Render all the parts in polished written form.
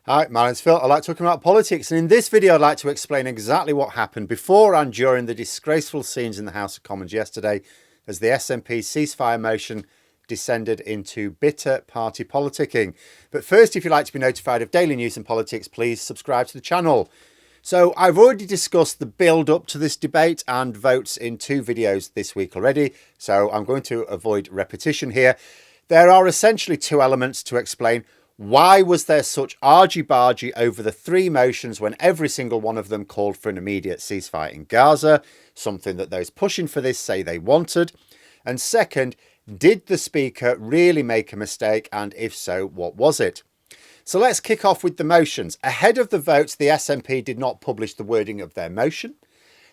Hi, my name's Phil. I like talking about politics, and in this video I'd like to explain exactly what happened before and during the disgraceful scenes in the House of Commons yesterday as the SNP ceasefire motion descended into bitter party politicking. But first, if you'd like to be notified of daily news and politics, please subscribe to the channel. So I've already discussed the build up to this debate and votes in two videos this week already, so I'm going to avoid repetition here. There are essentially two elements to explain. Why was there such argy-bargy over the three motions when every single one of them called for an immediate ceasefire in Gaza, something that those pushing for this say they wanted? And second, did the Speaker really make a mistake, and if so, what was it? So let's kick off with the motions. Ahead of the votes, the SNP did not publish the wording of their motion.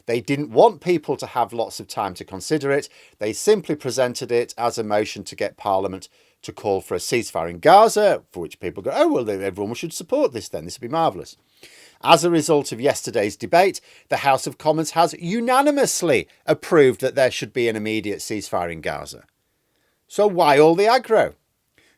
They didn't want people to have lots of time to consider it. They simply presented it as a motion to get Parliament to call for a ceasefire in Gaza, for which people go, oh, well, everyone should support this then. This would be marvellous. As a result of yesterday's debate, the House of Commons has unanimously approved that there should be an immediate ceasefire in Gaza. So why all the aggro?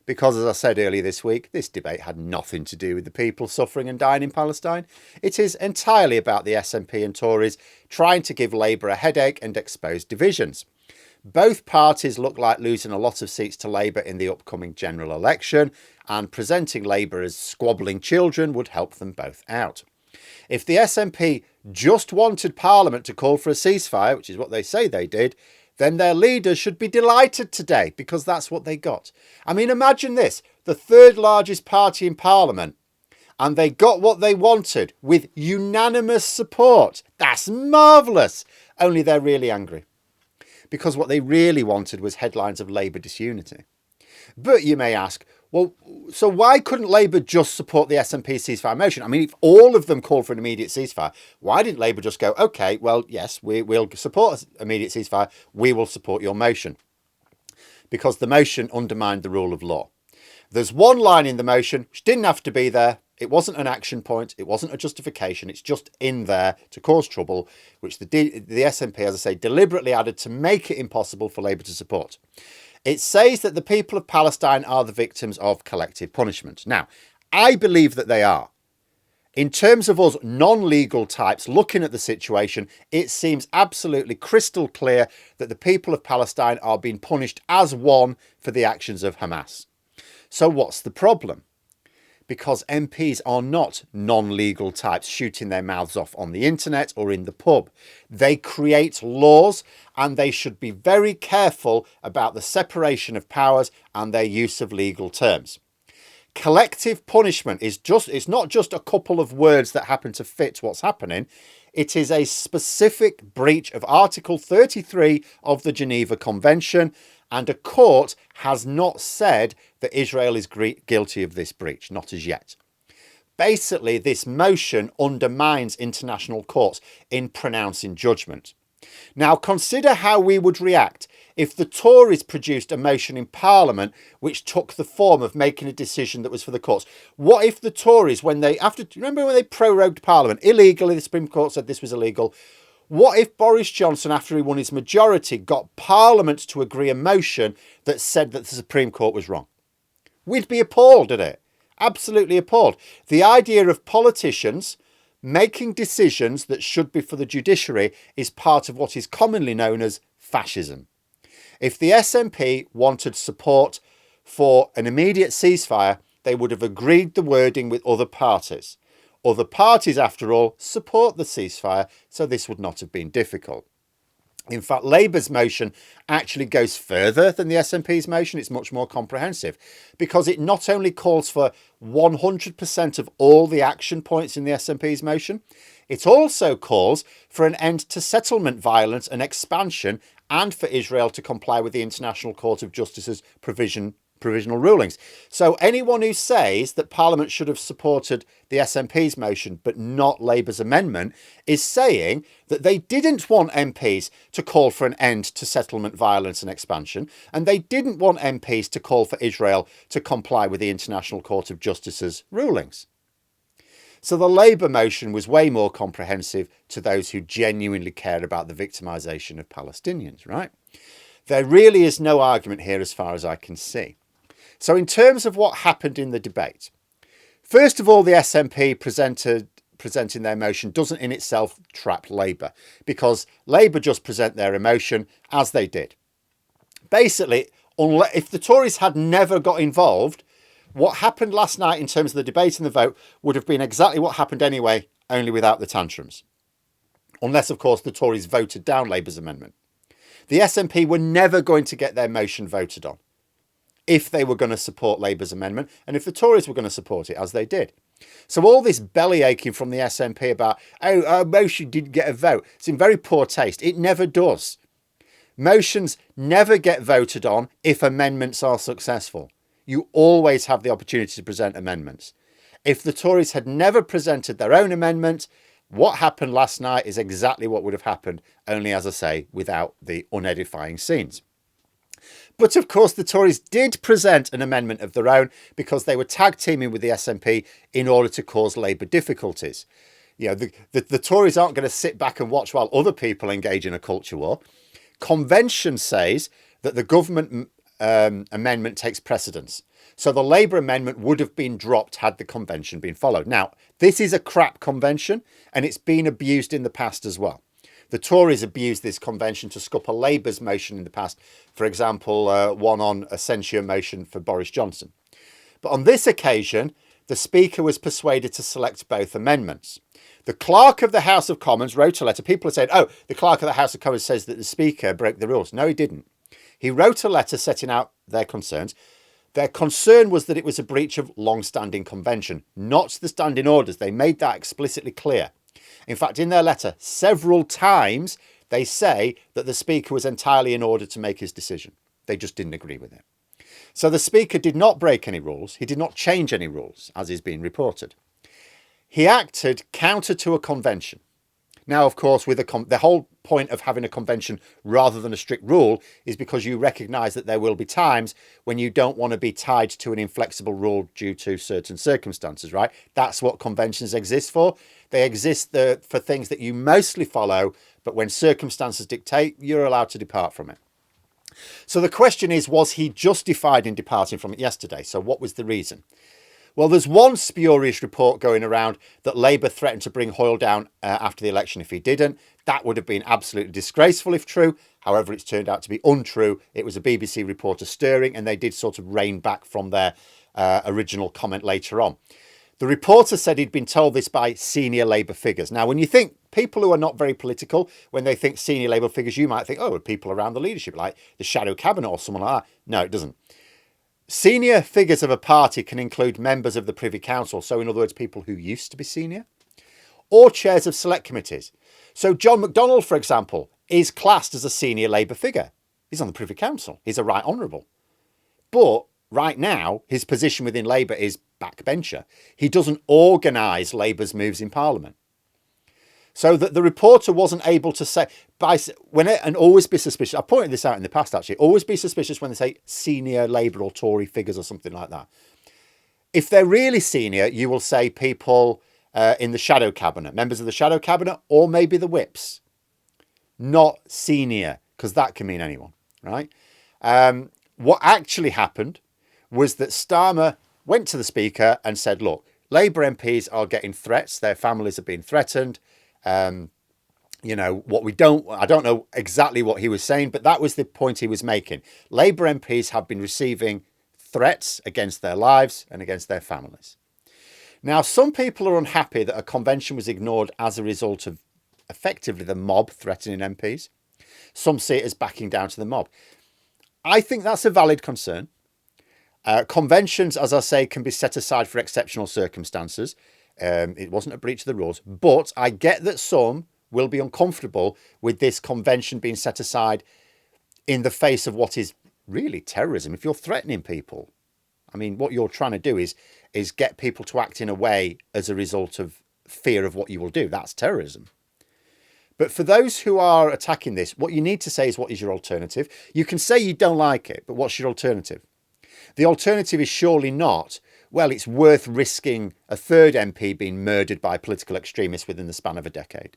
Because, as I said earlier this week, this debate had nothing to do with the people suffering and dying in Palestine. It is entirely about the SNP and Tories trying to give Labour a headache and expose divisions. Both parties look like losing a lot of seats to Labour in the upcoming general election, and presenting Labour as squabbling children would help them both out. If the SNP just wanted Parliament to call for a ceasefire, which is what they say they did, then their leaders should be delighted today, because that's what they got. I mean, imagine this, the third largest party in Parliament, and they got what they wanted with unanimous support. That's marvellous. Only they're really angry, because what they really wanted was headlines of Labour disunity. But you may ask, well, so why couldn't Labour just support the SNP ceasefire motion? I mean, if all of them called for an immediate ceasefire, why didn't Labour just go, OK, well, yes, we'll support an immediate ceasefire. We will support your motion. Because the motion undermined the rule of law. There's one line in the motion which didn't have to be there. It wasn't an action point. It wasn't a justification. It's just in there to cause trouble, which the SNP, as I say, deliberately added to make it impossible for Labour to support. It says that the people of Palestine are the victims of collective punishment. Now, I believe that they are. In terms of us non-legal types looking at the situation, it seems absolutely crystal clear that the people of Palestine are being punished as one for the actions of Hamas. So what's the problem? Because MPs are not non-legal types shooting their mouths off on the internet or in the pub. They create laws, and they should be very careful about the separation of powers and their use of legal terms. Collective punishment is it's not just a couple of words that happen to fit what's happening. It is a specific breach of Article 33 of the Geneva Convention, and a court has not said that Israel is guilty of this breach, not as yet. Basically, this motion undermines international courts in pronouncing judgment. Now, consider how we would react if the Tories produced a motion in Parliament which took the form of making a decision that was for the courts. What if the Tories, remember when they prorogued Parliament illegally, the Supreme Court said this was illegal. What if Boris Johnson, after he won his majority, got Parliament to agree a motion that said that the Supreme Court was wrong? We'd be appalled at it. Absolutely appalled. The idea of politicians making decisions that should be for the judiciary is part of what is commonly known as fascism. If the SNP wanted support for an immediate ceasefire, they would have agreed the wording with other parties. Other parties, after all, support the ceasefire, so this would not have been difficult. In fact, Labour's motion actually goes further than the SNP's motion. It's much more comprehensive because it not only calls for 100% of all the action points in the SNP's motion, it also calls for an end to settlement violence and expansion, and for Israel to comply with the International Court of Justice's provisional rulings. So anyone who says that Parliament should have supported the SNP's motion but not Labour's amendment is saying that they didn't want MPs to call for an end to settlement violence and expansion, and they didn't want MPs to call for Israel to comply with the International Court of Justice's rulings. So the Labour motion was way more comprehensive to those who genuinely care about the victimisation of Palestinians, right? There really is no argument here as far as I can see. So in terms of what happened in the debate, First of all, the SNP presenting their motion doesn't in itself trap Labour, because Labour just present their emotion as they did. Basically, if the Tories had never got involved, what happened last night in terms of the debate and the vote would have been exactly what happened anyway, only without the tantrums. Unless, of course, the Tories voted down Labour's amendment. The SNP were never going to get their motion voted on if they were going to support Labour's amendment and if the Tories were going to support it, as they did. So all this belly aching from the SNP about, oh, our motion didn't get a vote, it's in very poor taste. It never does. Motions never get voted on if amendments are successful. You always have the opportunity to present amendments. If the Tories had never presented their own amendment, what happened last night is exactly what would have happened, only, as I say, without the unedifying scenes. But of course, the Tories did present an amendment of their own because they were tag teaming with the SNP in order to cause Labour difficulties. You know, the Tories aren't going to sit back and watch while other people engage in a culture war. Convention says that the government amendment takes precedence. So the Labour amendment would have been dropped had the convention been followed. Now, this is a crap convention and it's been abused in the past as well. The Tories abused this convention to scupper Labour's motion in the past. For example, one on a censure motion for Boris Johnson. But on this occasion, the Speaker was persuaded to select both amendments. The Clerk of the House of Commons wrote a letter. People are saying, oh, the Clerk of the House of Commons says that the Speaker broke the rules. No, he didn't. He wrote a letter setting out their concerns. Their concern was that it was a breach of long-standing convention, not the standing orders. They made that explicitly clear. In fact, in their letter, several times, they say that the Speaker was entirely in order to make his decision. They just didn't agree with it. So the Speaker did not break any rules. He did not change any rules, as is being reported. He acted counter to a convention. Now, of course, with the whole point of having a convention rather than a strict rule is because you recognise that there will be times when you don't want to be tied to an inflexible rule due to certain circumstances, right? That's what conventions exist for. They exist for things that you mostly follow, but when circumstances dictate, you're allowed to depart from it. So the question is, was he justified in departing from it yesterday? So what was the reason? Well, there's one spurious report going around that Labour threatened to bring Hoyle down after the election if he didn't. That would have been absolutely disgraceful if true. However, it's turned out to be untrue. It was a BBC reporter stirring, and they did sort of rein back from their original comment later on. The reporter said he'd been told this by senior Labour figures. Now, when you think people who are not very political, when they think senior Labour figures, you might think, oh, people around the leadership, like the shadow cabinet or someone like that. No, it doesn't. Senior figures of a party can include members of the Privy Council, so in other words, people who used to be senior, or chairs of select committees. So John McDonnell, for example, is classed as a senior Labour figure. He's on the Privy Council. He's a right honourable. But right now, his position within Labour is backbencher. He doesn't organise Labour's moves in Parliament. So that the reporter wasn't able to say, and always be suspicious. I pointed this out in the past, actually. Always be suspicious when they say senior Labour or Tory figures or something like that. If they're really senior, you will say people in the shadow cabinet, members of the shadow cabinet, or maybe the whips. Not senior, because that can mean anyone, right? What actually happened was that Starmer went to the Speaker and said, look, Labour MPs are getting threats. Their families are being threatened. You know, I don't know exactly what he was saying, but that was the point he was making. Labour MPs have been receiving threats against their lives and against their families. Now, some people are unhappy that a convention was ignored as a result of effectively the mob threatening MPs. Some see it as backing down to the mob. I think that's a valid concern. Conventions, as I say, can be set aside for exceptional circumstances. It wasn't a breach of the rules, but I get that some will be uncomfortable with this convention being set aside in the face of what is really terrorism. If you're threatening people, I mean, what you're trying to do is get people to act in a way as a result of fear of what you will do. That's terrorism. But for those who are attacking this, what you need to say is, what is your alternative? You can say you don't like it, but what's your alternative? The alternative is surely not, well, it's worth risking a third MP being murdered by political extremists within the span of a decade.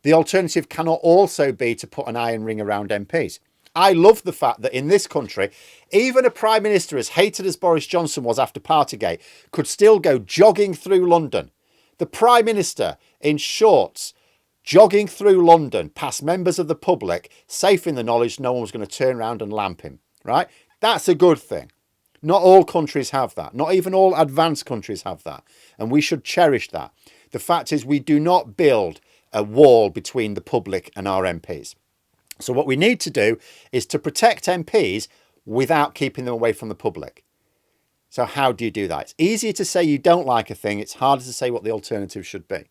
The alternative cannot also be to put an iron ring around MPs. I love the fact that in this country, even a Prime Minister as hated as Boris Johnson was after Partygate could still go jogging through London. The Prime Minister in shorts, jogging through London past members of the public, safe in the knowledge no one was going to turn around and lamp him, right? That's a good thing. Not all countries have that. Not even all advanced countries have that. And we should cherish that. The fact is we do not build a wall between the public and our MPs. So what we need to do is to protect MPs without keeping them away from the public. So how do you do that? It's easier to say you don't like a thing. It's harder to say what the alternative should be.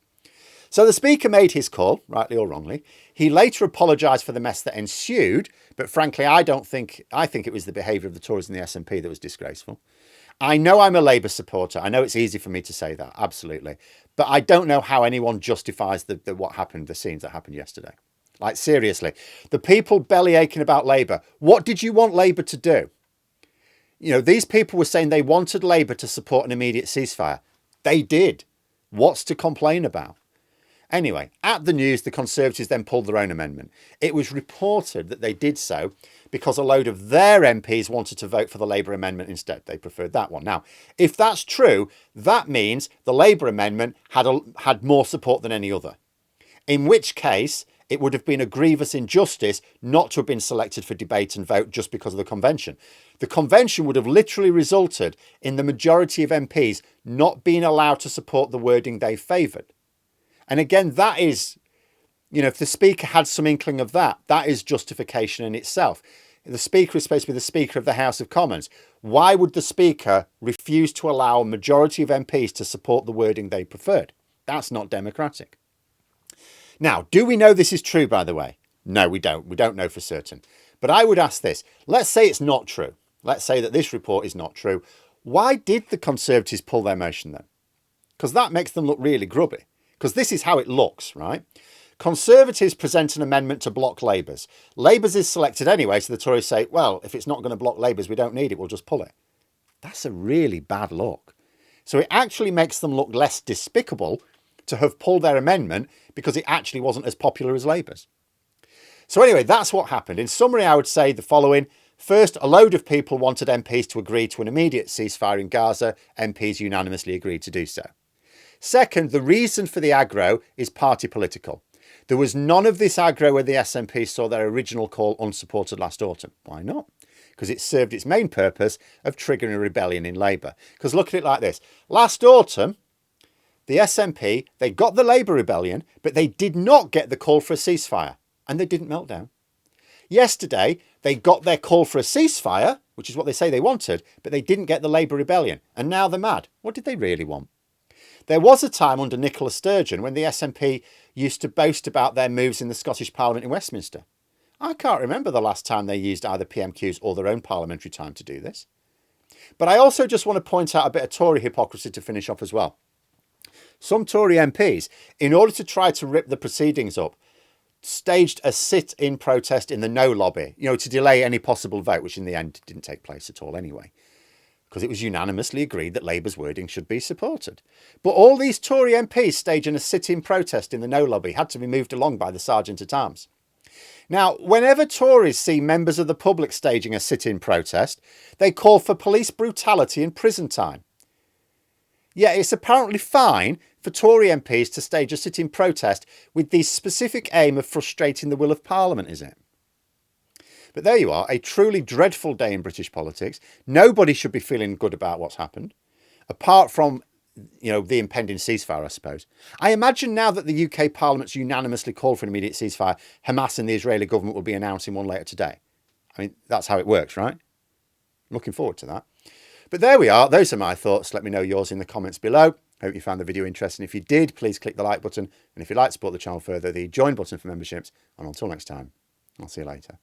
So the Speaker made his call, rightly or wrongly. He later apologised for the mess that ensued, but frankly, I think it was the behaviour of the Tories and the SNP that was disgraceful. I know I'm a Labour supporter. I know it's easy for me to say that, absolutely. But I don't know how anyone justifies the scenes that happened yesterday. Like, seriously, the people belly aching about Labour, what did you want Labour to do? You know, these people were saying they wanted Labour to support an immediate ceasefire. They did. What's to complain about? Anyway, at the news, the Conservatives then pulled their own amendment. It was reported that they did so because a load of their MPs wanted to vote for the Labour amendment instead. They preferred that one. Now, if that's true, that means the Labour amendment had more support than any other. In which case, it would have been a grievous injustice not to have been selected for debate and vote just because of the convention. The convention would have literally resulted in the majority of MPs not being allowed to support the wording they favoured. And again, that is, you know, if the Speaker had some inkling of that, that is justification in itself. The Speaker is supposed to be the Speaker of the House of Commons. Why would the Speaker refuse to allow a majority of MPs to support the wording they preferred? That's not democratic. Now, do we know this is true, by the way? No, we don't. We don't know for certain. But I would ask this. Let's say it's not true. Let's say that this report is not true. Why did the Conservatives pull their motion then? Because that makes them look really grubby. Because this is how it looks, right? Conservatives present an amendment to block Labour's. Labour's is selected anyway, so the Tories say, well, if it's not going to block Labour's, we don't need it, we'll just pull it. That's a really bad look. So it actually makes them look less despicable to have pulled their amendment because it actually wasn't as popular as Labour's. So anyway, that's what happened. In summary, I would say the following. First, a load of people wanted MPs to agree to an immediate ceasefire in Gaza. MPs unanimously agreed to do so. Second, the reason for the aggro is party political. There was none of this aggro when the SNP saw their original call unsupported last autumn. Why not? Because it served its main purpose of triggering a rebellion in Labour. Because look at it like this. Last autumn, the SNP, they got the Labour rebellion, but they did not get the call for a ceasefire. And they didn't melt down. Yesterday, they got their call for a ceasefire, which is what they say they wanted, but they didn't get the Labour rebellion. And now they're mad. What did they really want? There was a time under Nicola Sturgeon when the SNP used to boast about their moves in the Scottish Parliament in Westminster. I can't remember the last time they used either PMQs or their own parliamentary time to do this. But I also just want to point out a bit of Tory hypocrisy to finish off as well. Some Tory MPs, in order to try to rip the proceedings up, staged a sit-in protest in the no lobby, you know, to delay any possible vote, which in the end didn't take place at all anyway, because it was unanimously agreed that Labour's wording should be supported. But all these Tory MPs staging a sit-in protest in the no lobby had to be moved along by the Sergeant-at-Arms. Now, whenever Tories see members of the public staging a sit-in protest, they call for police brutality and prison time. Yet it's apparently fine for Tory MPs to stage a sit-in protest with the specific aim of frustrating the will of Parliament, is it? But there you are, a truly dreadful day in British politics. Nobody should be feeling good about what's happened, apart from, you know, the impending ceasefire, I suppose. I imagine now that the UK Parliament's unanimously called for an immediate ceasefire, Hamas and the Israeli government will be announcing one later today. I mean, that's how it works, right? Looking forward to that. But there we are. Those are my thoughts. Let me know yours in the comments below. Hope you found the video interesting. If you did, please click the like button. And if you'd like to support the channel further, the join button for memberships. And until next time, I'll see you later.